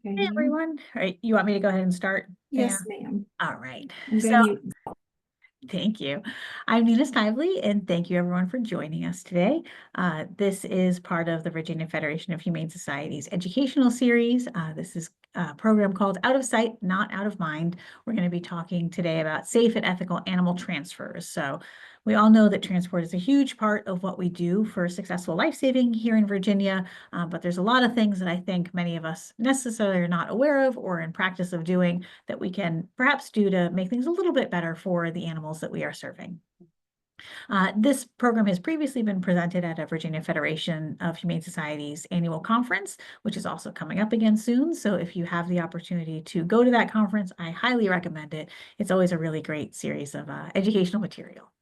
Hey Okay. everyone. All right, you want me to go ahead and start? Yeah. Yes, ma'am. All right. I'm So ready. thank you. I'm Nina Stively, and thank you everyone for joining us today. This is part of the Virginia Federation of Humane Societies educational series. This is a program called Out of Sight, Not Out of Mind. We're going to be talking today about safe and ethical animal transfers. So we all know that transport is a huge part of what we do for successful life saving here in Virginia, but there's a lot of things that I think many of us necessarily are not aware of or in practice of doing that we can perhaps do to make things a little bit better for the animals that we are serving. This program has previously been presented at a Virginia Federation of Humane Societies annual conference, which is also coming up again soon. So if you have the opportunity to go to that conference, I highly recommend it. It's always a really great series of educational material.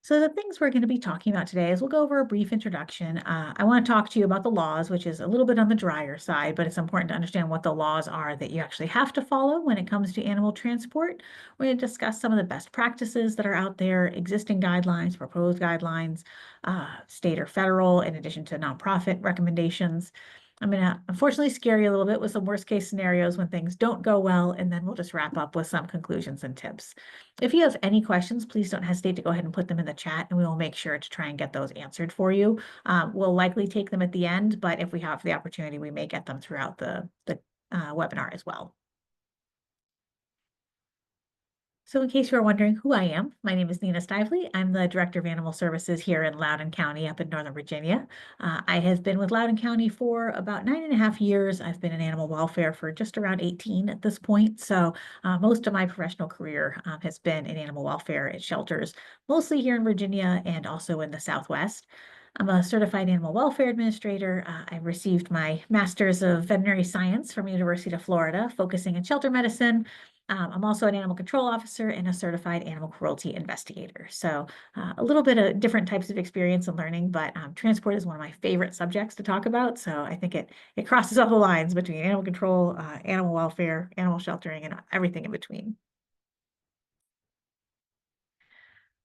So the things we're going to be talking about today is we'll go over a brief introduction. I want to talk to you about the laws, which is a little bit on the drier side, but it's important to understand what the laws are that you actually have to follow when it comes to animal transport. We're going to discuss some of the best practices that are out there, existing guidelines, proposed guidelines, state or federal, in addition to nonprofit recommendations. I'm going to unfortunately scare you a little bit with some worst case scenarios when things don't go well, and then we'll just wrap up with some conclusions and tips. If you have any questions, please don't hesitate to go ahead and put them in the chat, and we will make sure to try and get those answered for you. We'll likely take them at the end, but if we have the opportunity, we may get them throughout the webinar as well. So in case you're wondering who I am, my name is Nina Stively. I'm the Director of Animal Services here in Loudoun County up in Northern Virginia. I have been with Loudoun County for about 9.5 years. I've been in animal welfare for just around 18 at this point. So most of my professional career has been in animal welfare at shelters, mostly here in Virginia and also in the Southwest. I'm a certified animal welfare administrator. I received my master's of veterinary science from University of Florida, focusing in shelter medicine. I'm also an animal control officer and a certified animal cruelty investigator. So a little bit of different types of experience and learning, but transport is one of my favorite subjects to talk about. So I think it crosses all the lines between animal control, animal welfare, animal sheltering, and everything in between.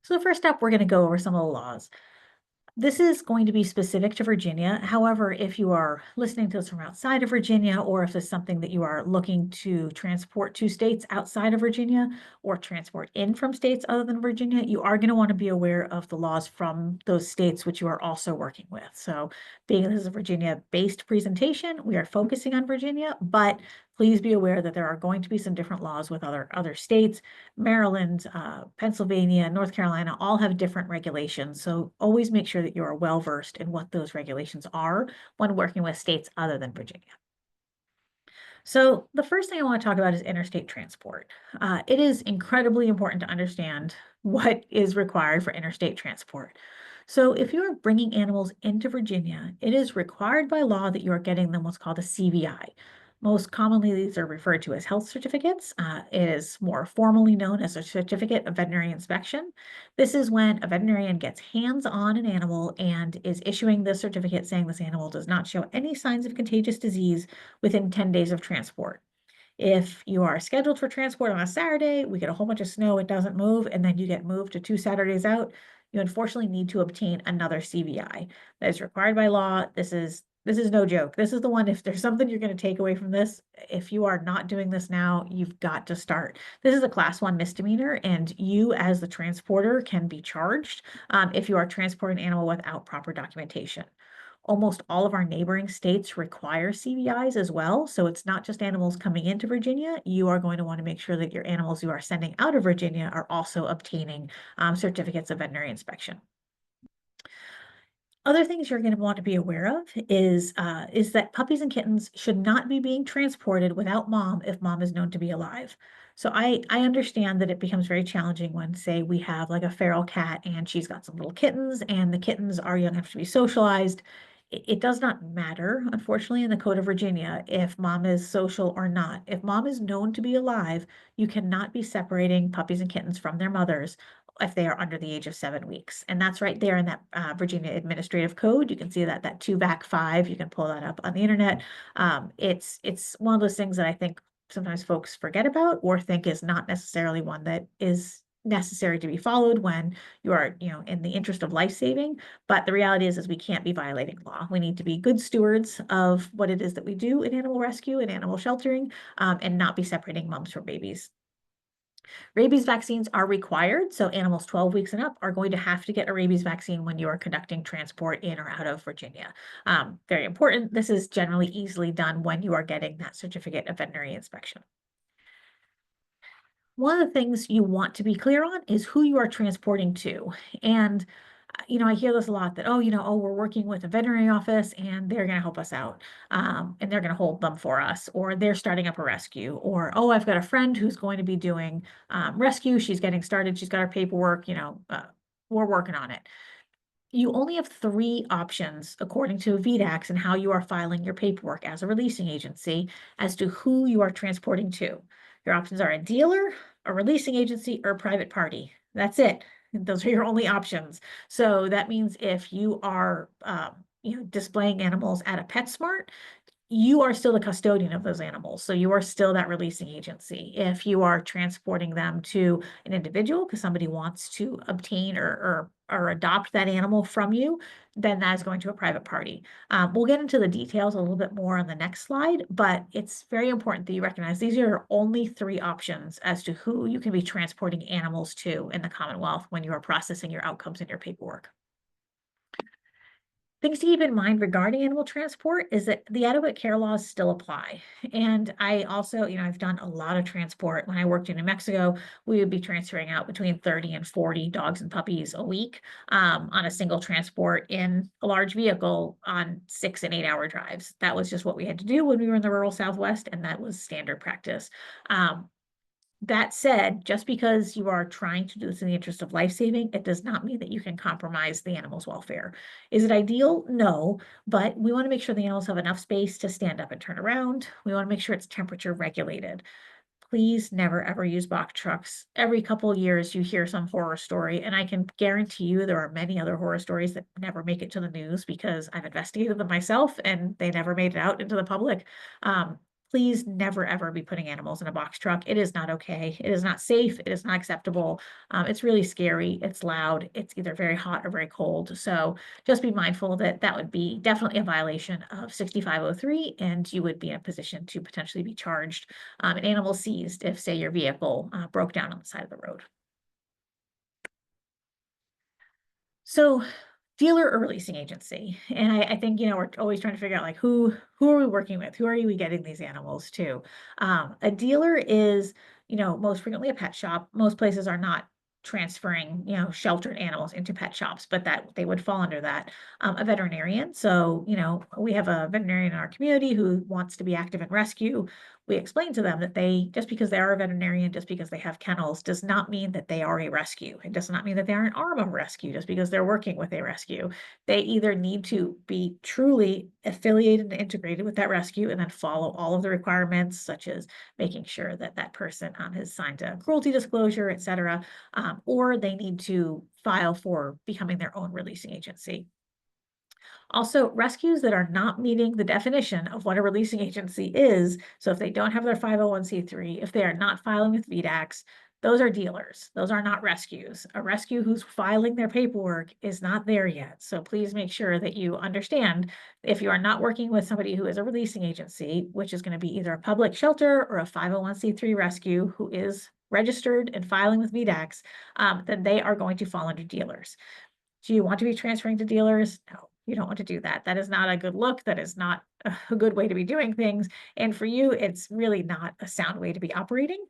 So first up, we're going to go over some of the laws. This is going to be specific to Virginia. However, if you are listening to this from outside of Virginia, or if it's something that you are looking to transport to states outside of Virginia or transport in from states other than Virginia, you are going to want to be aware of the laws from those states which you are also working with. So being this is a Virginia-based presentation, we are focusing on Virginia, but please be aware that there are going to be some different laws with other states. Maryland, Pennsylvania, North Carolina all have different regulations. So always make sure that you are well versed in what those regulations are when working with states other than Virginia. So the first thing I want to talk about is interstate transport. It is incredibly important to understand what is required for interstate transport. So if you are bringing animals into Virginia, it is required by law that you are getting them what's called a CVI. Most commonly, these are referred to as health certificates. It is more formally known as a certificate of veterinary inspection. This is when a veterinarian gets hands on an animal and is issuing the certificate saying this animal does not show any signs of contagious disease within 10 days of transport. If you are scheduled for transport on a Saturday, we get a whole bunch of snow, it doesn't move, and then you get moved to 2 Saturdays out, you unfortunately need to obtain another CVI. That is required by law. This is no joke. This is the one, if there's something you're going to take away from this, if you are not doing this now, you've got to start. This is a class 1 misdemeanor, and you as the transporter can be charged if you are transporting an animal without proper documentation. Almost all of our neighboring states require CVIs as well. So it's not just animals coming into Virginia. You are going to want to make sure that your animals you are sending out of Virginia are also obtaining certificates of veterinary inspection. Other things you're going to want to be aware of is that puppies and kittens should not be being transported without mom if mom is known to be alive. So I understand that it becomes very challenging when, say, we have like a feral cat and she's got some little kittens and the kittens are young enough to be socialized. It does not matter, unfortunately, in the Code of Virginia, if mom is social or not. If mom is known to be alive, you cannot be separating puppies and kittens from their mothers if they are under the age of 7 weeks. And that's right there in that Virginia Administrative Code. You can see that 2VAC5, you can pull that up on the internet. It's one of those things that I think sometimes folks forget about or think is not necessarily one that is necessary to be followed when you are, in the interest of life saving. But the reality is we can't be violating law. We need to be good stewards of what it is that we do in animal rescue and animal sheltering, and not be separating moms from babies. Rabies vaccines are required, so animals 12 weeks and up are going to have to get a rabies vaccine when you are conducting transport in or out of Virginia. Very important. This is generally easily done when you are getting that certificate of veterinary inspection. One of the things you want to be clear on is who you are transporting to. And I hear this a lot that, oh, we're working with a veterinary office and they're going to help us out, and they're going to hold them for us, or they're starting up a rescue, or, oh, I've got a friend who's going to be doing rescue. She's getting started. She's got her paperwork, we're working on it. You only have three options according to VDAX and how you are filing your paperwork as a releasing agency as to who you are transporting to. Your options are a dealer, a releasing agency, or a private party. That's it. Those are your only options. So that means if you are, displaying animals at a PetSmart, you are still the custodian of those animals. So you are still that releasing agency. If you are transporting them to an individual because somebody wants to obtain or adopt that animal from you, then that is going to a private party. We'll get into the details a little bit more on the next slide, but it's very important that you recognize these are your only three options as to who you can be transporting animals to in the Commonwealth when you are processing your outcomes in your paperwork. Things to keep in mind regarding animal transport is that the adequate care laws still apply. And I also, I've done a lot of transport. When I worked in New Mexico, we would be transferring out between 30 and 40 dogs and puppies a week, on a single transport in a large vehicle on 6 and 8 hour drives. That was just what we had to do when we were in the rural Southwest, and that was standard practice. That said, just because you are trying to do this in the interest of life saving, it does not mean that you can compromise the animal's welfare. Is it ideal? No, but we want to make sure the animals have enough space to stand up and turn around. We want to make sure it's temperature regulated. Please never ever use box trucks. Every couple of years you hear some horror story, and I can guarantee you there are many other horror stories that never make it to the news because I've investigated them myself and they never made it out into the public. Please never ever be putting animals in a box truck. It is not okay. It is not safe. It is not acceptable. It's really scary. It's loud. It's either very hot or very cold. So just be mindful that that would be definitely a violation of 6503, and you would be in a position to potentially be charged, an animal seized if, say, your vehicle broke down on the side of the road. So dealer or releasing agency. And I think, we're always trying to figure out like who are we working with? Who are we getting these animals to? A dealer is, most frequently a pet shop. Most places are not transferring, sheltered animals into pet shops, but that they would fall under that. A veterinarian. So, we have a veterinarian in our community who wants to be active in rescue. We explain to them that just because they are a veterinarian, just because they have kennels, does not mean that they are a rescue. It does not mean that they are an arm of rescue just because they're working with a rescue. They either need to be truly affiliated and integrated with that rescue and then follow all of the requirements, such as making sure that that person has signed a cruelty disclosure, et cetera, or they need to file for becoming their own releasing agency. Also, rescues that are not meeting the definition of what a releasing agency is, so if they don't have their 501(c)(3), if they are not filing with VDAX, those are dealers. Those are not rescues. A rescue who's filing their paperwork is not there yet. So please make sure that you understand if you are not working with somebody who is a releasing agency, which is going to be either a public shelter or a 501(c)(3) rescue who is registered and filing with VDAX, then they are going to fall under dealers. Do you want to be transferring to dealers? No, you don't want to do that. That is not a good look. That is not a good way to be doing things. And for you, it's really not a sound way to be operating.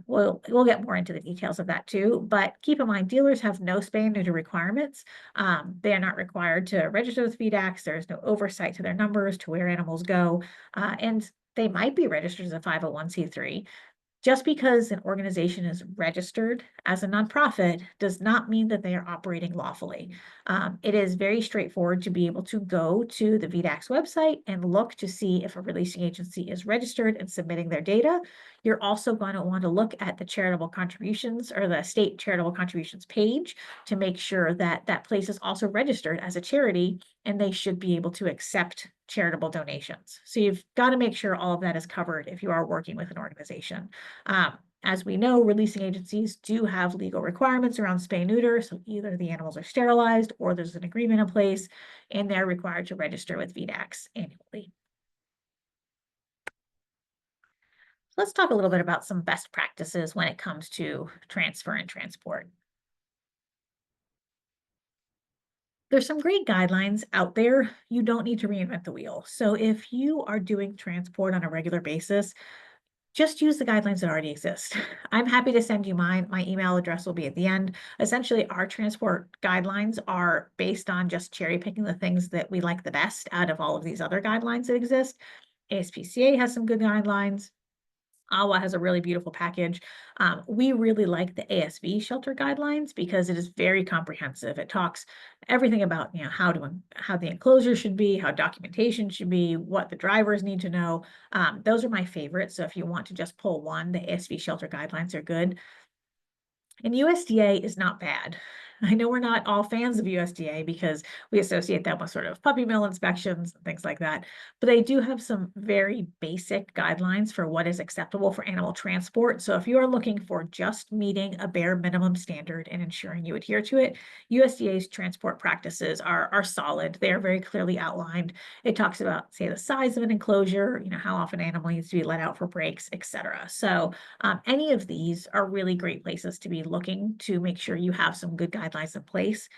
We'll get more into the details of that too. But keep in mind, dealers have no spay and neuter requirements. They are not required to register with VDAX. There is no oversight to their numbers, to where animals go. And they might be registered as a 501(c)(3. Just because an organization is registered as a nonprofit does not mean that they are operating lawfully. It is very straightforward to be able to go to the VDAX website and look to see if a releasing agency is registered and submitting their data. You're also going to want to look at the charitable contributions or the state charitable contributions page to make sure that that place is also registered as a charity and they should be able to accept charitable donations. So you've got to make sure all of that is covered if you are working with an organization. As we know, releasing agencies do have legal requirements around spay neuter. So either the animals are sterilized or there's an agreement in place and they're required to register with VDAX annually. Let's talk a little bit about some best practices when it comes to transfer and transport. There's some great guidelines out there. You don't need to reinvent the wheel. So if you are doing transport on a regular basis, just use the guidelines that already exist. I'm happy to send you mine. My email address will be at the end. Essentially, our transport guidelines are based on just cherry picking the things that we like the best out of all of these other guidelines that exist. ASPCA has some good guidelines. AWA has a really beautiful package. We really like the ASV shelter guidelines because it is very comprehensive. It talks everything about how the enclosure should be, how documentation should be, what the drivers need to know. Those are my favorites. So if you want to just pull one, the ASV shelter guidelines are good. And USDA is not bad. I know we're not all fans of USDA because we associate them with sort of puppy mill inspections and things like that, but they do have some very basic guidelines for what is acceptable for animal transport. So if you are looking for just meeting a bare minimum standard and ensuring you adhere to it, USDA's transport practices are solid. They are very clearly outlined. It talks about, say, the size of an enclosure, how often an animal needs to be let out for breaks, etc. So any of these are really great places to be looking to make sure you have some good guidelines in place.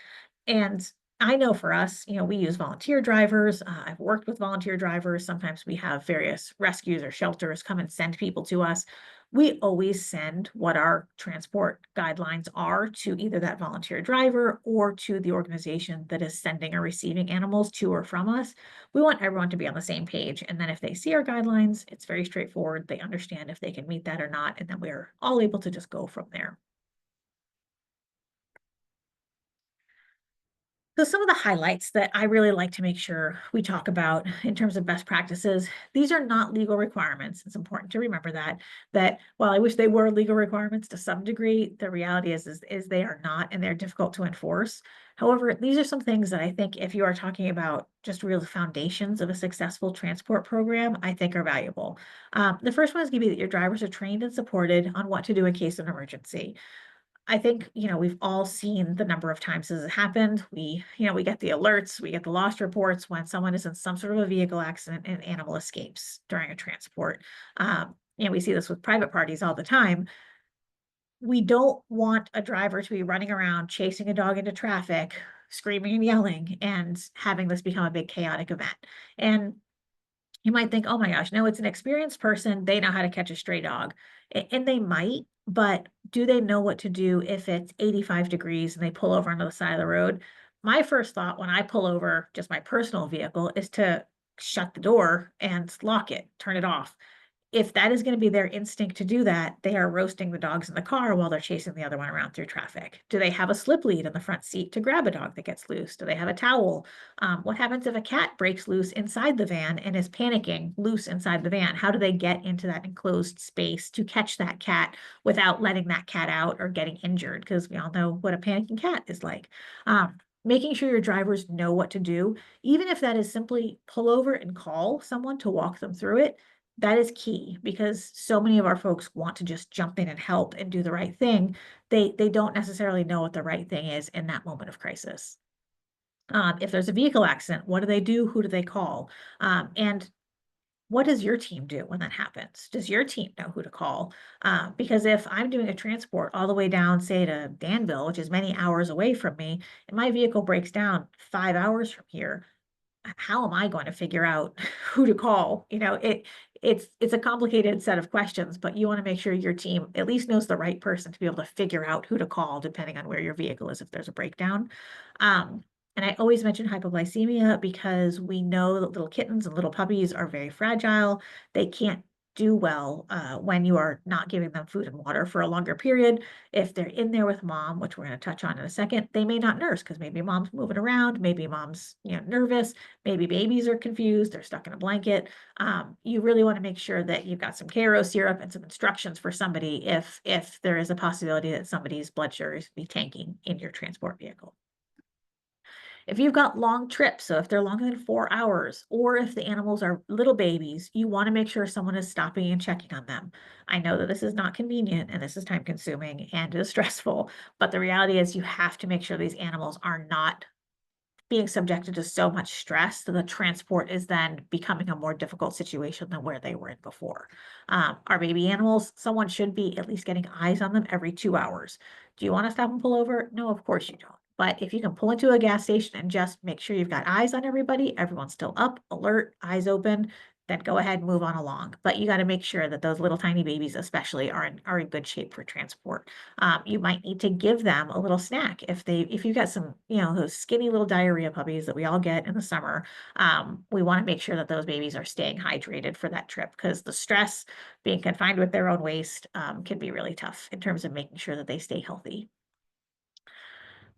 And I know for us, we use volunteer drivers. I've worked with volunteer drivers. Sometimes we have various rescues or shelters come and send people to us. We always send what our transport guidelines are to either that volunteer driver or to the organization that is sending or receiving animals to or from us. We want everyone to be on the same page. And then if they see our guidelines, it's very straightforward. They understand if they can meet that or not. And then we're all able to just go from there. So some of the highlights that I really like to make sure we talk about in terms of best practices, these are not legal requirements. It's important to remember that while I wish they were legal requirements to some degree, the reality is they are not, and they're difficult to enforce. However, these are some things that I think if you are talking about just real foundations of a successful transport program, I think are valuable. The first one is going to be that your drivers are trained and supported on what to do in case of an emergency. I think, we've all seen the number of times this has happened. We get the alerts, we get the lost reports when someone is in some sort of a vehicle accident and animal escapes during a transport. We see this with private parties all the time. We don't want a driver to be running around chasing a dog into traffic, screaming and yelling, and having this become a big chaotic event. And you might think, oh my gosh, no, it's an experienced person. They know how to catch a stray dog. And they might, but do they know what to do if it's 85 degrees and they pull over onto the side of the road? My first thought when I pull over just my personal vehicle is to shut the door and lock it, turn it off. If that is going to be their instinct to do that, they are roasting the dogs in the car while they're chasing the other one around through traffic. Do they have a slip lead in the front seat to grab a dog that gets loose? Do they have a towel? What happens if a cat breaks loose inside the van and is panicking loose inside the van? How do they get into that enclosed space to catch that cat without letting that cat out or getting injured? Because we all know what a panicking cat is like. Making sure your drivers know what to do, even if that is simply pull over and call someone to walk them through it, that is key because so many of our folks want to just jump in and help and do the right thing. They don't necessarily know what the right thing is in that moment of crisis. If there's a vehicle accident, what do they do? Who do they call? And what does your team do when that happens? Does your team know who to call? Because if I'm doing a transport all the way down, say to Danville, which is many hours away from me, and my vehicle breaks down 5 hours from here, how am I going to figure out who to call? It's a complicated set of questions, but you want to make sure your team at least knows the right person to be able to figure out who to call depending on where your vehicle is if there's a breakdown. Um, and I always mention hypoglycemia because we know that little kittens and little puppies are very fragile. They can't do well when you are not giving them food and water for a longer period. If they're in there with mom, which we're going to touch on in a second, they may not nurse because maybe mom's moving around, maybe mom's nervous, maybe babies are confused, they're stuck in a blanket. You really want to make sure that you've got some Karo syrup and some instructions for somebody if there is a possibility that somebody's blood sugar is be tanking in your transport vehicle. If you've got long trips, so if they're longer than 4 hours, or if the animals are little babies, you want to make sure someone is stopping and checking on them. I know that this is not convenient and this is time consuming and is stressful, but the reality is you have to make sure these animals are not being subjected to so much stress that the transport is then becoming a more difficult situation than where they were in before. Our baby animals, someone should be at least getting eyes on them every 2 hours. Do you want to stop and pull over? No, of course you don't. But if you can pull into a gas station and just make sure you've got eyes on everybody, everyone's still up, alert, eyes open, then go ahead and move on along. But you got to make sure that those little tiny babies, especially, are in good shape for transport. You might need to give them a little snack if you've got some, those skinny little diarrhea puppies that we all get in the summer. We want to make sure that those babies are staying hydrated for that trip because the stress being confined with their own waste can be really tough in terms of making sure that they stay healthy.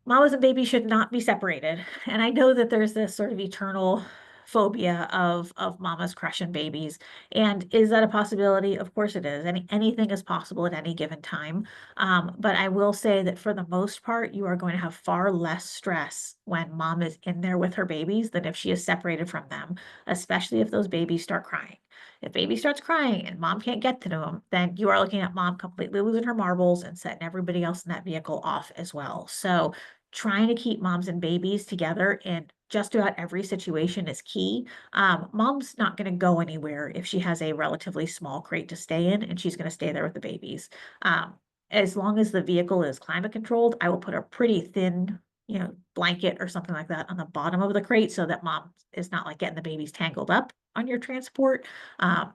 Mamas and babies should not be separated. And I know that there's this sort of eternal phobia of mamas crushing babies. And is that a possibility? Of course it is. Anything is possible at any given time. But I will say that for the most part, you are going to have far less stress when mom is in there with her babies than if she is separated from them, especially if those babies start crying. If baby starts crying and mom can't get to them, then you are looking at mom completely losing her marbles and setting everybody else in that vehicle off as well. So trying to keep moms and babies together in just about every situation is key. Mom's not going to go anywhere if she has a relatively small crate to stay in, and she's going to stay there with the babies. Um, as long as the vehicle is climate controlled, I will put a pretty thin, blanket or something like that on the bottom of the crate so that mom is not like getting the babies tangled up on your transport.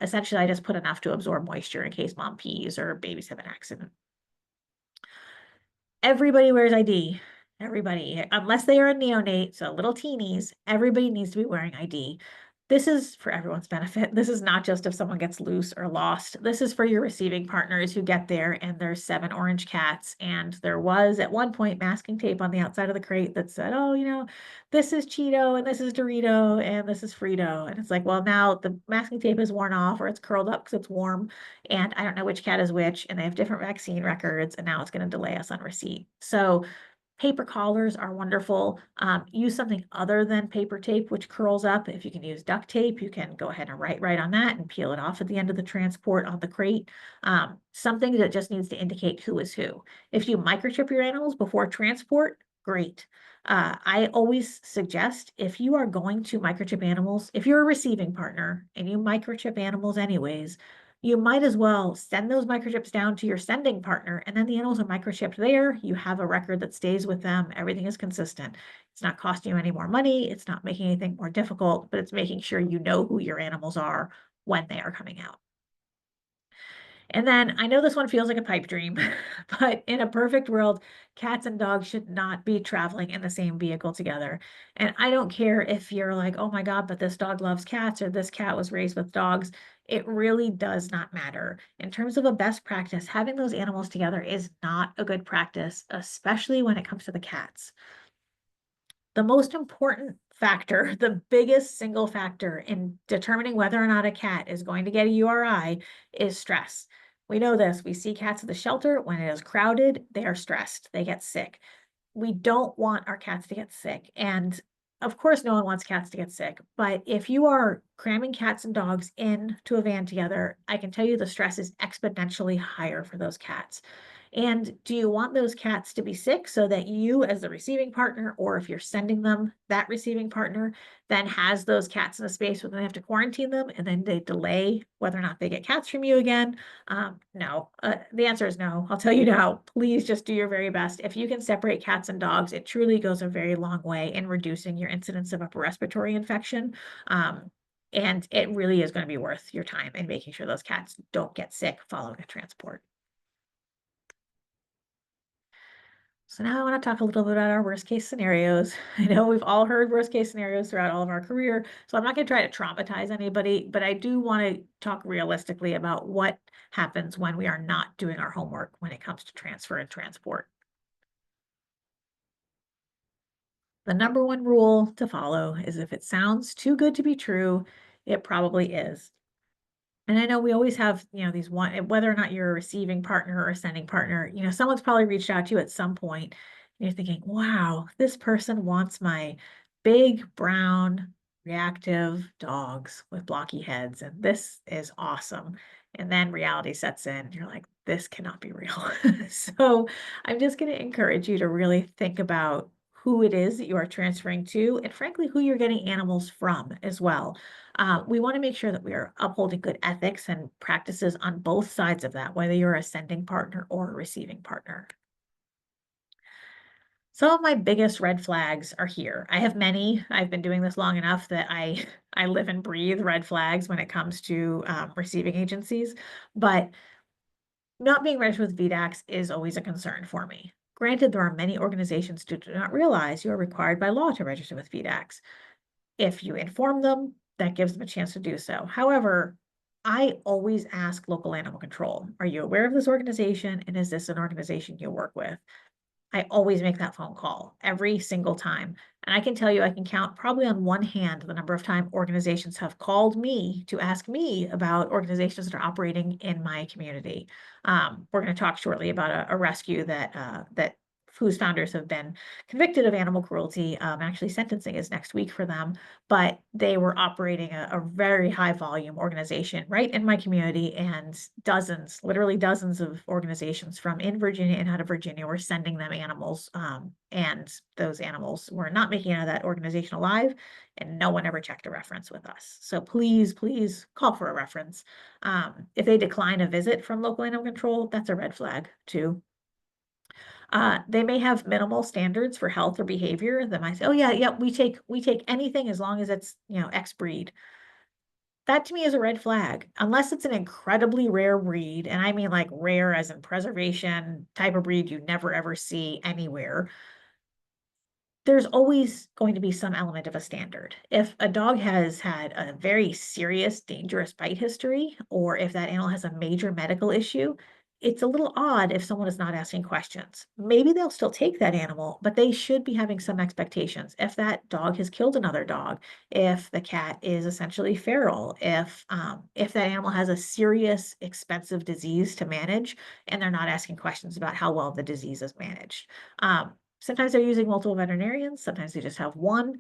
Essentially, I just put enough to absorb moisture in case mom pees or babies have an accident. Everybody wears ID. Everybody, unless they are a neonate, so little teenies, everybody needs to be wearing ID. This is for everyone's benefit. This is not just if someone gets loose or lost. This is for your receiving partners who get there and there's 7 orange cats. And there was at one point masking tape on the outside of the crate that said, oh, this is Cheeto and this is Dorito and this is Frito. And it's like, well, now the masking tape is worn off or it's curled up because it's warm and I don't know which cat is which, and they have different vaccine records, and now it's going to delay us on receipt. So paper collars are wonderful. Use something other than paper tape, which curls up. If you can use duct tape, you can go ahead and write right on that and peel it off at the end of the transport on the crate. Something that just needs to indicate who is who. If you microchip your animals before transport, great. I always suggest if you are going to microchip animals, if you're a receiving partner and you microchip animals anyways, you might as well send those microchips down to your sending partner, and then the animals are microchipped there. You have a record that stays with them. Everything is consistent. It's not costing you any more money. It's not making anything more difficult, but it's making sure you know who your animals are when they are coming out. And then I know this one feels like a pipe dream, but in a perfect world, cats and dogs should not be traveling in the same vehicle together. And I don't care if you're like, oh my God, but this dog loves cats or this cat was raised with dogs. It really does not matter. In terms of a best practice, having those animals together is not a good practice, especially when it comes to the cats. The most important factor, the biggest single factor in determining whether or not a cat is going to get a URI is stress. We know this. We see cats at the shelter. When it is crowded, they are stressed. They get sick. We don't want our cats to get sick. And of course, no one wants cats to get sick. But if you are cramming cats and dogs into a van together, I can tell you the stress is exponentially higher for those cats. And do you want those cats to be sick so that you, as the receiving partner, or if you're sending them, that receiving partner, then has those cats in a space where they have to quarantine them and then they delay whether or not they get cats from you again? No, the answer is no. I'll tell you now, please just do your very best. If you can separate cats and dogs, it truly goes a very long way in reducing your incidence of upper respiratory infection. And it really is going to be worth your time in making sure those cats don't get sick following a transport. So now I want to talk a little bit about our worst case scenarios. I know we've all heard worst case scenarios throughout all of our career, so I'm not going to try to traumatize anybody, but I do want to talk realistically about what happens when we are not doing our homework when it comes to transfer and transport. The number one rule to follow is if it sounds too good to be true, it probably is. And I know we always have, these one, whether or not you're a receiving partner or a sending partner, someone's probably reached out to you at some point. And you're thinking, wow, this person wants my big, brown, reactive dogs with blocky heads, and this is awesome. And then reality sets in. You're like, this cannot be real. So I'm just going to encourage you to really think about who it is that you are transferring to, and frankly, who you're getting animals from as well. We want to make sure that we are upholding good ethics and practices on both sides of that, whether you're a sending partner or a receiving partner. Some of my biggest red flags are here. I have many. I've been doing this long enough that I I live and breathe red flags when it comes to receiving agencies, but not being registered with VDACs is always a concern for me. Granted, there are many organizations who do not realize you are required by law to register with VDACs. If you inform them, that gives them a chance to do so. However, I always ask local animal control, are you aware of this organization, and is this an organization you work with? I always make that phone call every single time. And I can tell you, I can count probably on one hand the number of time organizations have called me to ask me about organizations that are operating in my community. We're going to talk shortly about a rescue that whose founders have been convicted of animal cruelty. Actually, sentencing is next week for them, but they were operating a very high volume organization right in my community, and dozens, literally dozens of organizations from in Virginia and out of Virginia were sending them animals. And those animals were not making it out of that organization alive, and no one ever checked a reference with us. So please, please call for a reference. If they decline a visit from local animal control, that's a red flag too. They may have minimal standards for health or behavior that might say, oh yeah, yeah, we take anything as long as it's, X breed. That to me is a red flag, unless it's an incredibly rare breed, and I mean like rare as in preservation type of breed you never ever see anywhere. There's always going to be some element of a standard. If a dog has had a very serious, dangerous bite history, or if that animal has a major medical issue, it's a little odd if someone is not asking questions. Maybe they'll still take that animal, but they should be having some expectations. If that dog has killed another dog, if the cat is essentially feral, if that animal has a serious, expensive disease to manage, and they're not asking questions about how well the disease is managed. Sometimes they're using multiple veterinarians, sometimes they just have one.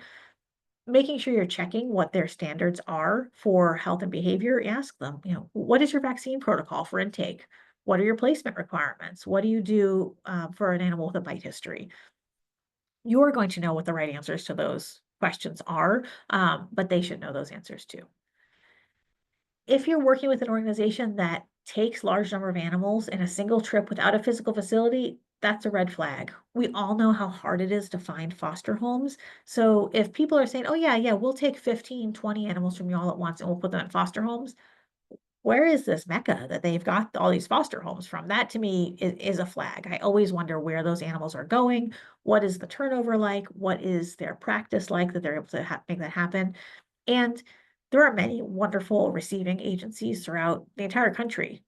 Making sure you're checking what their standards are for health and behavior, ask them, what is your vaccine protocol for intake? What are your placement requirements? What do you do for an animal with a bite history? You're going to know what the right answers to those questions are, but they should know those answers too. If you're working with an organization that takes large number of animals in a single trip without a physical facility, that's a red flag. We all know how hard it is to find foster homes. So if people are saying, oh yeah, yeah, we'll take 15, 20 animals from you all at once and we'll put them in foster homes, where is this mecca that they've got all these foster homes from? That to me is a flag. I always wonder where those animals are going. What is the turnover like? What is their practice like that they're able to make that happen? And there are many wonderful receiving agencies throughout the entire country,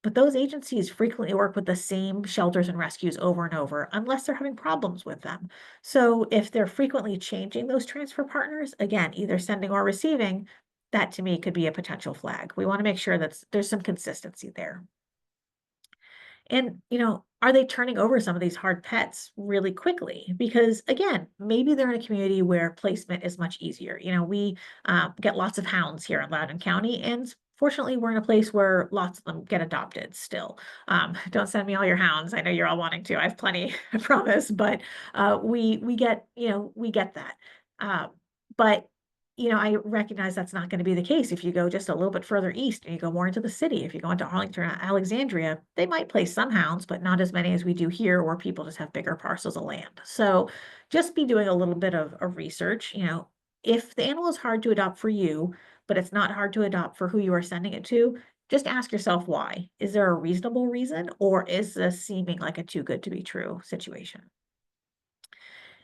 but those agencies frequently work with the same shelters and rescues over and over unless they're having problems with them. So if they're frequently changing those transfer partners, again, either sending or receiving, that to me could be a potential flag. We want to make sure that there's some consistency there. And, are they turning over some of these hard pets really quickly? Because again, maybe they're in a community where placement is much easier. We get lots of hounds here in Loudoun County, and fortunately, we're in a place where lots of them get adopted still. Don't send me all your hounds. I know you're all wanting to. I have plenty, I promise. But we get that. Um, but I recognize that's not going to be the case if you go just a little bit further east and you go more into the city. If you go into Arlington or Alexandria, they might place some hounds, but not as many as we do here, where people just have bigger parcels of land. So just be doing a little bit of research. If the animal is hard to adopt for you, but it's not hard to adopt for who you are sending it to, just ask yourself why. Is there a reasonable reason, or is this seeming like a too good to be true situation?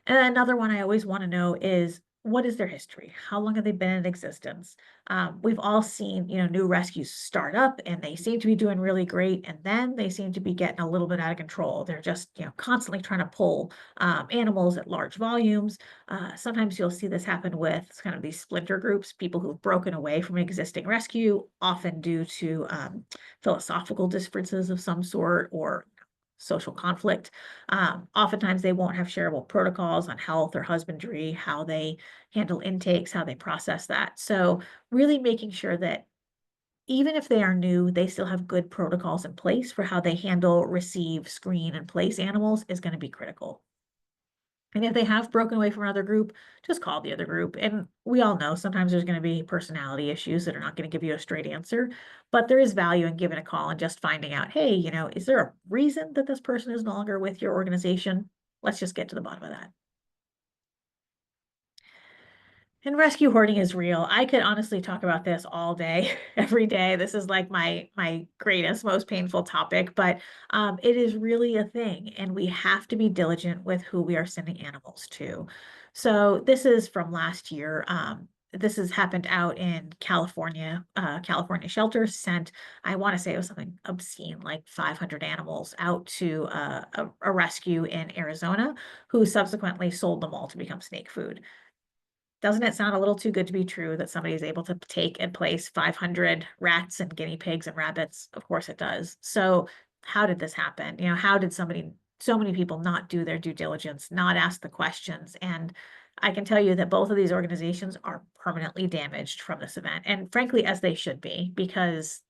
And another one I always want to know is, what is their history? How long have they been in existence? We've all seen, new rescues start up and they seem to be doing really great, and then they seem to be getting a little bit out of control. They're just, constantly trying to pull animals at large volumes. Sometimes you'll see this happen with kind of these splinter groups, people who've broken away from an existing rescue, often due to philosophical differences of some sort, or social conflict. Oftentimes they won't have shareable protocols on health or husbandry, how they handle intakes, how they process that. So really making sure that even if they are new, they still have good protocols in place for how they handle, receive, screen, and place animals is going to be critical. And if they have broken away from another group, just call the other group. And we all know sometimes there's going to be personality issues that are not going to give you a straight answer, but there is value in giving a call and just finding out, hey, is there a reason that this person is no longer with your organization? Let's just get to the bottom of that. And rescue hoarding is real. I could honestly talk about this all day, every day. This is like my greatest, most painful topic, but it is really a thing, and we have to be diligent with who we are sending animals to. So this is from last year. This has happened out in California. California shelters sent, I want to say it was something obscene, like 500 animals out to a rescue in Arizona, who subsequently sold them all to become snake food. Doesn't it sound a little too good to be true that somebody is able to take and place 500 rats and guinea pigs and rabbits? Of course it does. So how did this happen? How did so many people not do their due diligence, not ask the questions? And I can tell you that both of these organizations are permanently damaged from this event. And frankly, as they should be, because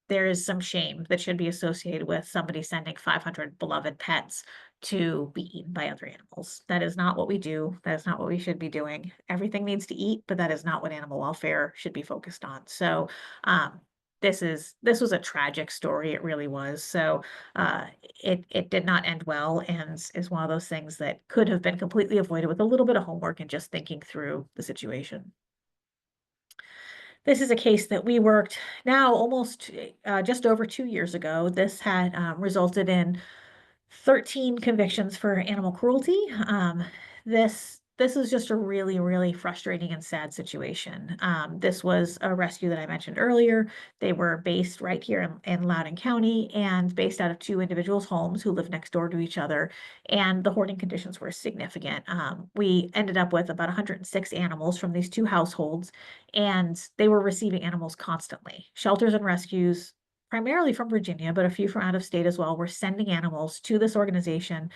there is some shame that should be associated with somebody sending 500 beloved pets to be eaten by other animals. That is not what we do. That is not what we should be doing. Everything needs to eat, but that is not what animal welfare should be focused on. So, this was a tragic story. It really was. So, it did not end well, and is one of those things that could have been completely avoided with a little bit of homework and just thinking through the situation. This is a case that we worked now almost just over 2 years ago. This had resulted in 13 convictions for animal cruelty. This is just a really, really frustrating and sad situation. This was a rescue that I mentioned earlier. They were based right here in Loudoun County and based out of two individuals' homes who live next door to each other. And the hoarding conditions were significant. We ended up with about 106 animals from these two households, and they were receiving animals constantly. Shelters and rescues primarily from Virginia, but a few from out of state as well, were sending animals to this organization.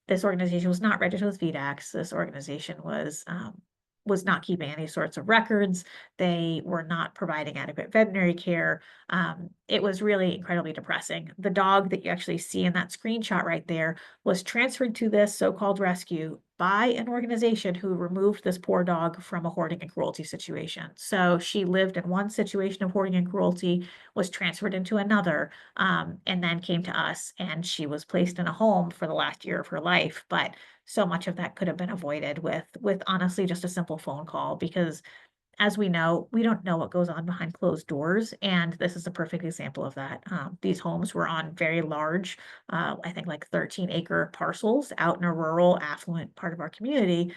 This organization was not registered with VDACS. This organization was not keeping any sorts of records. They were not providing adequate veterinary care. It was really incredibly depressing. The dog that you actually see in that screenshot right there was transferred to this so-called rescue by an organization who removed this poor dog from a hoarding and cruelty situation. So she lived in one situation of hoarding and cruelty, was transferred into another, and then came to us, and she was placed in a home for the last year of her life. But so much of that could have been avoided with honestly just a simple phone call, because as we know, we don't know what goes on behind closed doors, and this is a perfect example of that. These homes were on very large, I think like 13-acre parcels out in a rural, affluent part of our community.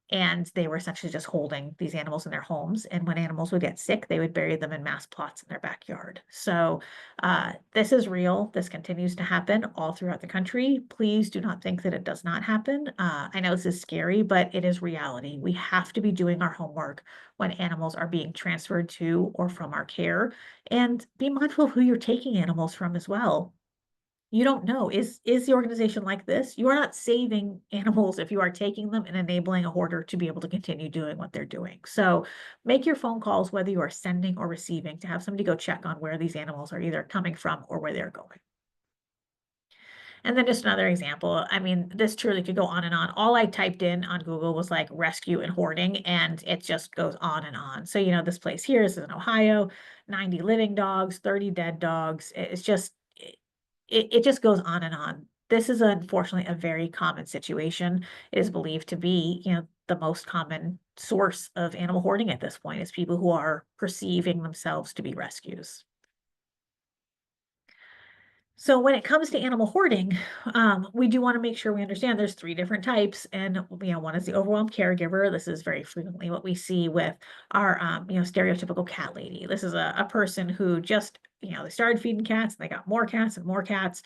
And they were essentially just holding these animals in their homes. And when animals would get sick, they would bury them in mass plots in their backyard. So this is real. This continues to happen all throughout the country. Please do not think that it does not happen. I know this is scary, but it is reality. We have to be doing our homework when animals are being transferred to or from our care, and be mindful of who you're taking animals from as well. You don't know. Is the organization like this? You are not saving animals if you are taking them and enabling a hoarder to be able to continue doing what they're doing. So make your phone calls, whether you are sending or receiving, to have somebody go check on where these animals are either coming from or where they're going. And then just another example, I mean, this truly could go on and on. All I typed in on Google was like rescue and hoarding, and it just goes on and on. So, this place here is in Ohio, 90 living dogs, 30 dead dogs. It's just, it just goes on and on. This is unfortunately a very common situation. It is believed to be, the most common source of animal hoarding at this point is people who are perceiving themselves to be rescues. So when it comes to animal hoarding, we do want to make sure we understand there's three different types. And, one is the overwhelmed caregiver. This is very frequently what we see with our, stereotypical cat lady. This is a person who just, they started feeding cats and they got more cats and more cats.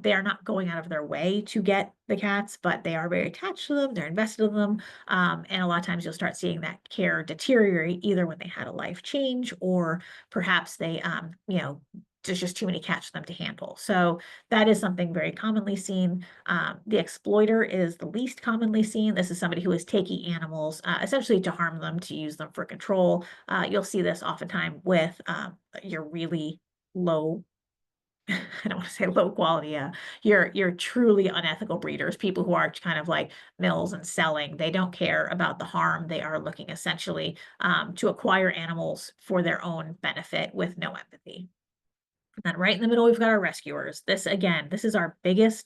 They are not going out of their way to get the cats, but they are very attached to them. They're invested in them. And a lot of times you'll start seeing that care deteriorate either when they had a life change, or perhaps they, there's just too many cats for them to handle. So that is something very commonly seen. The exploiter is the least commonly seen. This is somebody who is taking animals essentially to harm them, to use them for control. You'll see this oftentimes with your really low I don't want to say low quality, your truly unethical breeders, people who are kind of like mills and selling. They don't care about the harm. They are looking essentially to acquire animals for their own benefit with no empathy. And then right in the middle, we've got our rescuers. This again, this is our biggest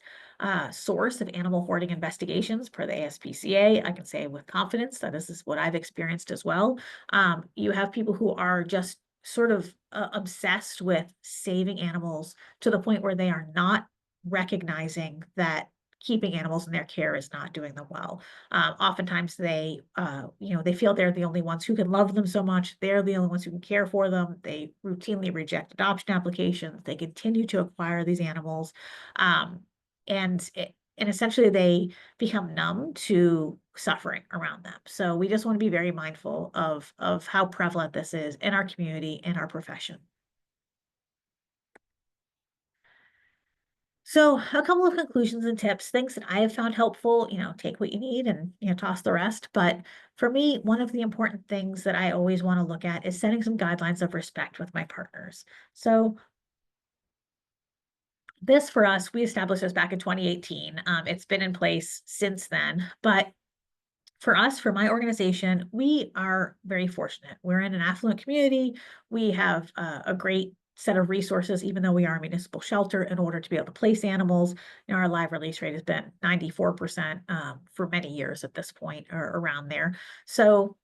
source of animal hoarding investigations per the ASPCA. I can say with confidence that this is what I've experienced as well. You have people who are just sort of obsessed with saving animals to the point where they are not recognizing that keeping animals in their care is not doing them well. Oftentimes they feel they're the only ones who can love them so much. They're the only ones who can care for them. They routinely reject adoption applications. They continue to acquire these animals. Um, and essentially they become numb to suffering around them. So we just want to be very mindful of how prevalent this is in our community, in our profession. So a couple of conclusions and tips, things that I have found helpful, take what you need and, toss the rest. But for me, one of the important things that I always want to look at is setting some guidelines of respect with my partners. So this for us, we established this back in 2018. It's been in place since then, but for us, for my organization, we are very fortunate. We're in an affluent community. We have a great set of resources, even though we are a municipal shelter, in order to be able to place animals. Our live release rate has been 94% for many years at this point, or around there. So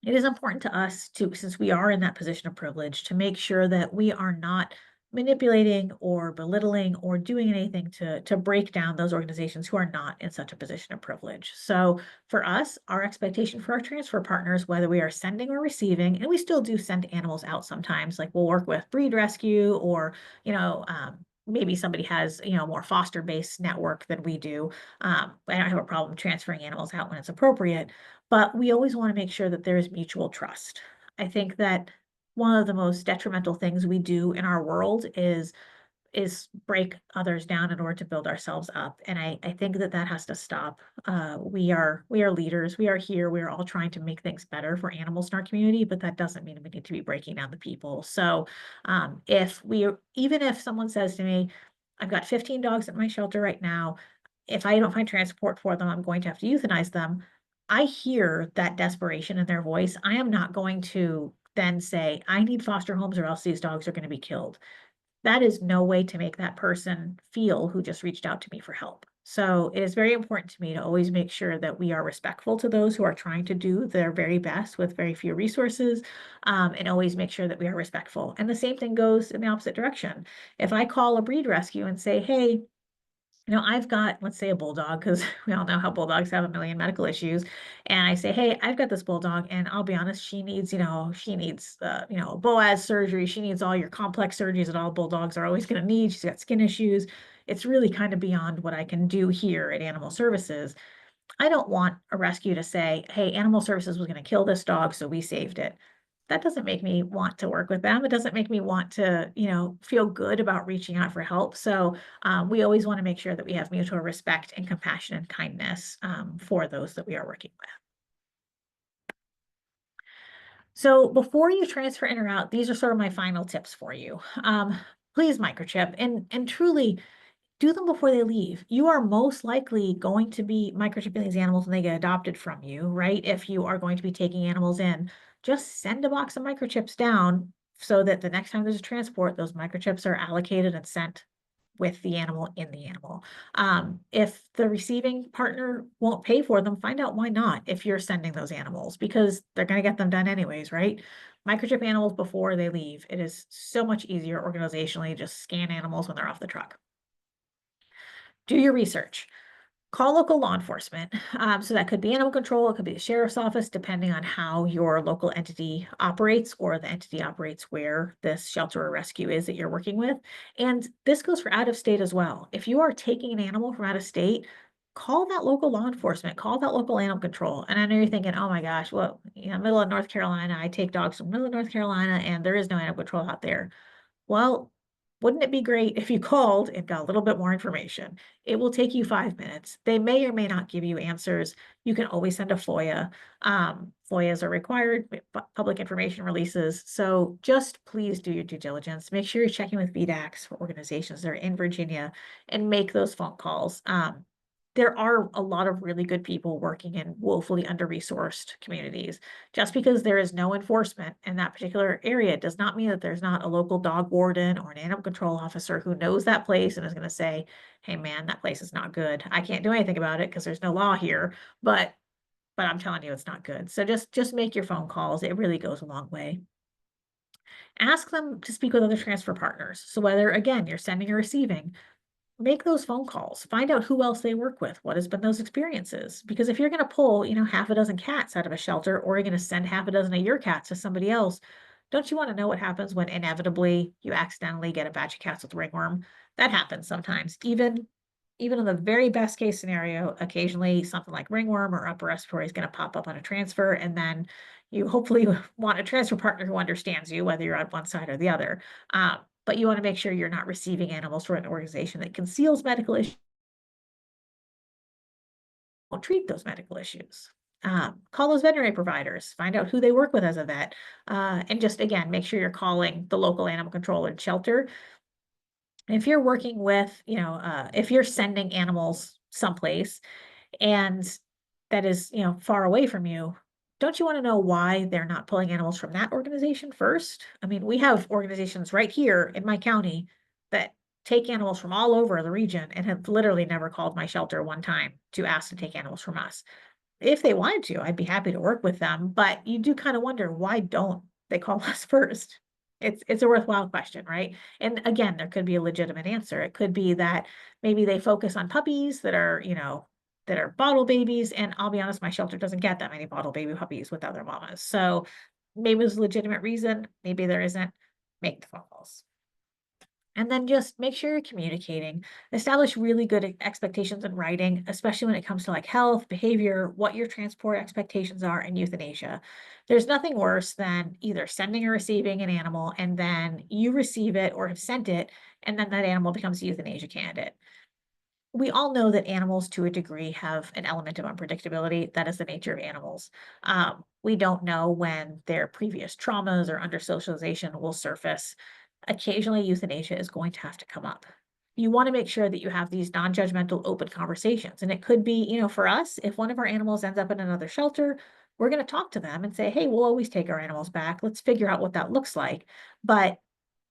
it is important to us to, since we are in that position of privilege, to make sure that we are not manipulating or belittling or doing anything to break down those organizations who are not in such a position of privilege. So for us, our expectation for our transfer partners, whether we are sending or receiving, and we still do send animals out sometimes, like we'll work with breed rescue or, maybe somebody has, a more foster-based network than we do. I don't have a problem transferring animals out when it's appropriate, but we always want to make sure that there is mutual trust. I think that one of the most detrimental things we do in our world is break others down in order to build ourselves up. And I think that that has to stop. We are leaders. We are here. We are all trying to make things better for animals in our community, but that doesn't mean we need to be breaking down the people. So even if someone says to me, I've got 15 dogs at my shelter right now, if I don't find transport for them, I'm going to have to euthanize them. I hear that desperation in their voice. I am not going to then say, I need foster homes or else these dogs are going to be killed. That is no way to make that person feel who just reached out to me for help. So it is very important to me to always make sure that we are respectful to those who are trying to do their very best with very few resources, and always make sure that we are respectful. And the same thing goes in the opposite direction. If I call a breed rescue and say, hey, I've got, let's say, a bulldog, because we all know how bulldogs have a million medical issues. And I say, hey, I've got this bulldog, and I'll be honest, she needs a Boaz surgery. She needs all your complex surgeries that all bulldogs are always going to need. She's got skin issues. It's really kind of beyond what I can do here at Animal Services. I don't want a rescue to say, hey, Animal Services was going to kill this dog, so we saved it. That doesn't make me want to work with them. It doesn't make me want to, feel good about reaching out for help. So we always want to make sure that we have mutual respect and compassion and kindness for those that we are working with. So before you transfer in or out, these are sort of my final tips for you. Please microchip and truly do them before they leave. You are most likely going to be microchipping these animals when they get adopted from you, right? If you are going to be taking animals in, just send a box of microchips down so that the next time there's a transport, those microchips are allocated and sent with the animal in the animal. If the receiving partner won't pay for them, find out why not if you're sending those animals, because they're going to get them done anyways, right? Microchip animals before they leave. It is so much easier organizationally, just scan animals when they're off the truck. Do your research. Call local law enforcement. So that could be animal control, it could be the sheriff's office, depending on how your local entity operates or the entity operates where this shelter or rescue is that you're working with. And this goes for out of state as well. If you are taking an animal from out of state, call that local law enforcement, call that local animal control. And I know you're thinking, oh my gosh, well, middle of North Carolina, I take dogs from middle of North Carolina and there is no animal control out there. Well, wouldn't it be great if you called and got a little bit more information? It will take you 5 minutes. They may or may not give you answers. You can always send a FOIA. FOIAs are required, public information releases. So just please do your due diligence. Make sure you're checking with VDACs for organizations that are in Virginia and make those phone calls. There are a lot of really good people working in woefully under-resourced communities. Just because there is no enforcement in that particular area does not mean that there's not a local dog warden or an animal control officer who knows that place and is going to say, hey man, that place is not good. I can't do anything about it because there's no law here, but I'm telling you it's not good. So just make your phone calls. It really goes a long way. Ask them to speak with other transfer partners. So whether again you're sending or receiving, make those phone calls, find out who else they work with, what has been those experiences. Because if you're going to pull, half a dozen cats out of a shelter, or you're going to send half a dozen of your cats to somebody else, don't you want to know what happens when inevitably you accidentally get a batch of cats with ringworm? That happens sometimes. Even in the very best case scenario, occasionally something like ringworm or upper respiratory is going to pop up on a transfer, and then you hopefully want a transfer partner who understands you, whether you're on one side or the other. But you want to make sure you're not receiving animals from an organization that conceals medical issues, won't treat those medical issues. Call those veterinary providers, find out who they work with as a vet, and just again, make sure you're calling the local animal control and shelter. If you're working with, if you're sending animals someplace and that is, far away from you, don't you want to know why they're not pulling animals from that organization first? I mean, we have organizations right here in my county that take animals from all over the region and have literally never called my shelter one time to ask to take animals from us. If they wanted to, I'd be happy to work with them, but you do kind of wonder, why don't they call us first? It's a worthwhile question, right? And again, there could be a legitimate answer. It could be that maybe they focus on puppies that are, that are bottle babies. And I'll be honest, my shelter doesn't get that many bottle baby puppies without their mamas. So maybe there's a legitimate reason, maybe there isn't. Make the phone calls. And then just make sure you're communicating. Establish really good expectations in writing, especially when it comes to like health, behavior, what your transport expectations are, and euthanasia. There's nothing worse than either sending or receiving an animal and then you receive it or have sent it, and then that animal becomes a euthanasia candidate. We all know that animals to a degree have an element of unpredictability. That is the nature of animals. We don't know when their previous traumas or under socialization will surface. Occasionally, euthanasia is going to have to come up. You want to make sure that you have these non-judgmental, open conversations. And it could be, for us, if one of our animals ends up in another shelter, we're going to talk to them and say, hey, we'll always take our animals back. Let's figure out what that looks like. But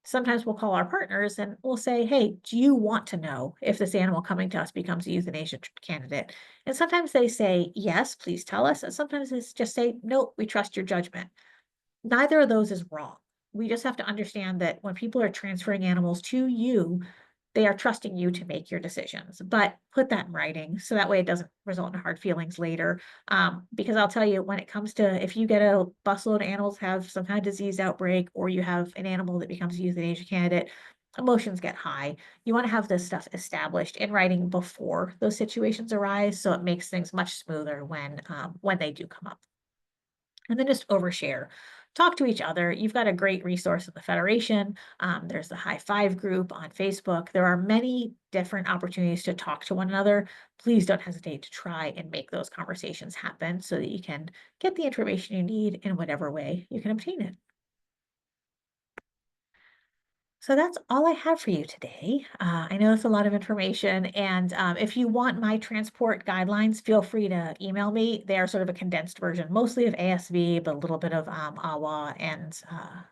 sometimes we'll call our partners and we'll say, hey, do you want to know if this animal coming to us becomes a euthanasia candidate? And sometimes they say, yes, please tell us. And sometimes it's just say, no, we trust your judgment. Neither of those is wrong. We just have to understand that when people are transferring animals to you, they are trusting you to make your decisions, but put that in writing so that way it doesn't result in hard feelings later. Because I'll tell you, when it comes to if you get a busload of animals have some kind of disease outbreak, or you have an animal that becomes a euthanasia candidate, emotions get high. You want to have this stuff established in writing before those situations arise, so it makes things much smoother when they do come up. And then just overshare. Talk to each other. You've got a great resource in the Federation. There's the High Five group on Facebook. There are many different opportunities to talk to one another. Please don't hesitate to try and make those conversations happen so that you can get the information you need in whatever way you can obtain it. So that's all I have for you today. I know it's a lot of information, and if you want my transport guidelines, feel free to email me. They are sort of a condensed version, mostly of ASV, but a little bit of AWA, and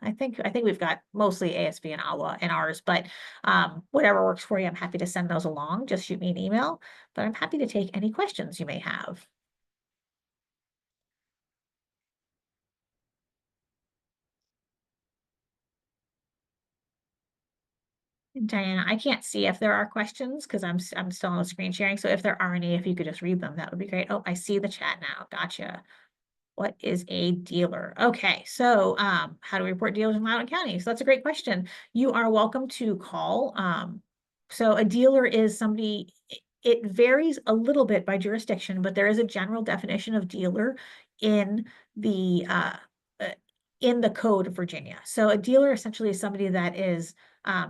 I think we've got mostly ASV and AWA in ours. But whatever works for you, I'm happy to send those along. Just shoot me an email. But I'm happy to take any questions you may have. Diana, I can't see if there are questions because I'm still on the screen sharing. So if there are any, if you could just read them, that would be great. Oh, I see the chat now. Gotcha. What is a dealer? Okay, so how do we report dealers in Loudoun County? So that's a great question. You are welcome to call. So a dealer is somebody, it varies a little bit by jurisdiction, but there is a general definition of dealer in the uh, in the code of Virginia. So a dealer essentially is somebody that is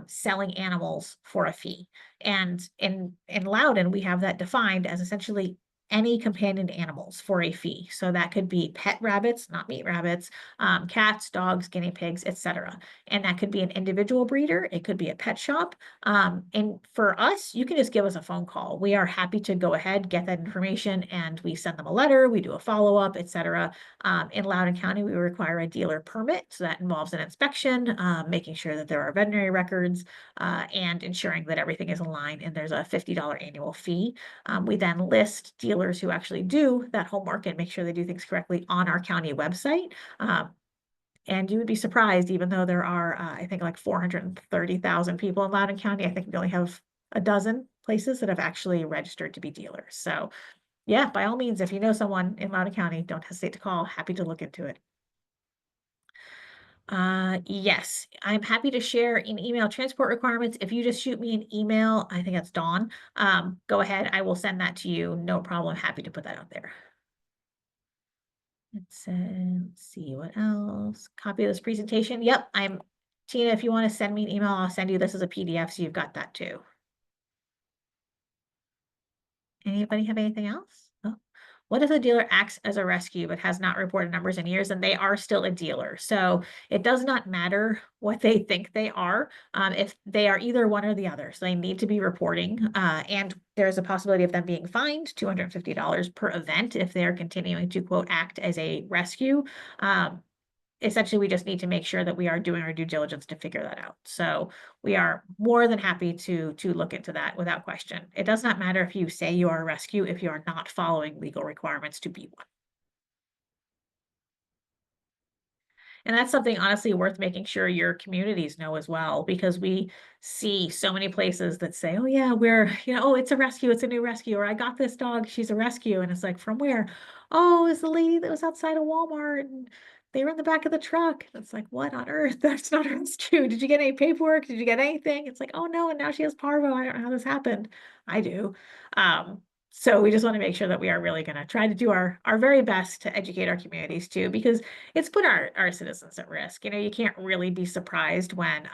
selling animals for a fee. And in Loudoun, we have that defined as essentially any companion animals for a fee. So that could be pet rabbits, not meat rabbits, cats, dogs, guinea pigs, etc. And that could be an individual breeder. It could be a pet shop. And for us, you can just give us a phone call. We are happy to go ahead, get that information, and we send them a letter. We do a follow-up, etc. In Loudoun County, we require a dealer permit. So that involves an inspection, making sure that there are veterinary records, and ensuring that everything is aligned. And there's a $50 annual fee. We then list dealers who actually do that homework and make sure they do things correctly on our county website. And you would be surprised, even though there are, I think, like 430,000 people in Loudoun County, I think we only have a dozen places that have actually registered to be dealers. So yeah, by all means, if you know someone in Loudoun County, don't hesitate to call. Happy to look into it. Yes, I'm happy to share in email transport requirements. If you just shoot me an email, I think that's Dawn. Go ahead, I will send that to you. No problem. Happy to put that out there. Let's see what else. Copy of this presentation. Yep, Tina, if you want to send me an email, I'll send you this as a PDF so you've got that too. Anybody have anything else? Oh. What if a dealer acts as a rescue but has not reported numbers in years and they are still a dealer? So it does not matter what they think they are, if they are either one or the other. So they need to be reporting, and there's a possibility of them being fined $250 per event if they're continuing to, quote, act as a rescue. Essentially, we just need to make sure that we are doing our due diligence to figure that out. So we are more than happy to look into that without question. It does not matter if you say you are a rescue if you are not following legal requirements to be one. And that's something honestly worth making sure your communities know as well, because we see so many places that say, oh yeah, oh, it's a rescue, it's a new rescue, or I got this dog, she's a rescue. And it's like, from where? Oh, it's the lady that was outside of Walmart and they were in the back of the truck. It's like, what on earth? That's not a rescue. Did you get any paperwork? Did you get anything? It's like, oh no, and now she has parvo. I don't know how this happened. I do. So we just want to make sure that we are really going to try to do our very best to educate our communities too, because it's put our citizens at risk. You know, you can't really be surprised when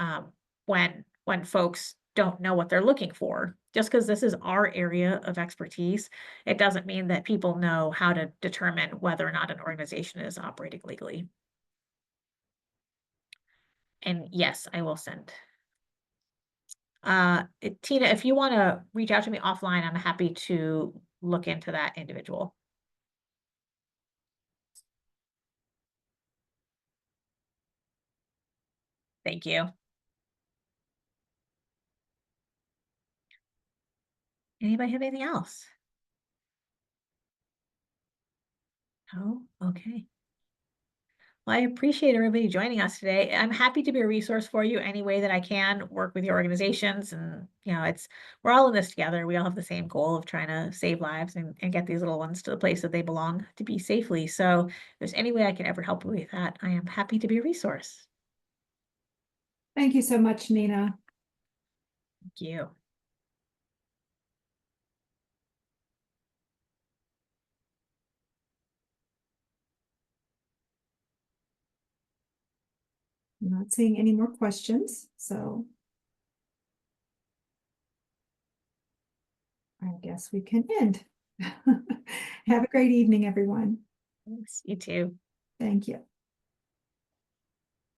folks don't know what they're looking for. Just because this is our area of expertise, it doesn't mean that people know how to determine whether or not an organization is operating legally. And yes, I will send. Tina, if you want to reach out to me offline, I'm happy to look into that individual. Thank you. Anybody have anything else? Oh, okay. Well, I appreciate everybody joining us today. I'm happy to be a resource for you any way that I can, work with your organizations. And, you know, we're all in this together. We all have the same goal of trying to save lives and get these little ones to the place that they belong to be safely. So if there's any way I can ever help with that, I am happy to be a resource. Thank you so much, Nina. Thank you. I'm not seeing any more questions, so I guess we can end. Have a great evening, everyone. Thanks. You too. Thank you.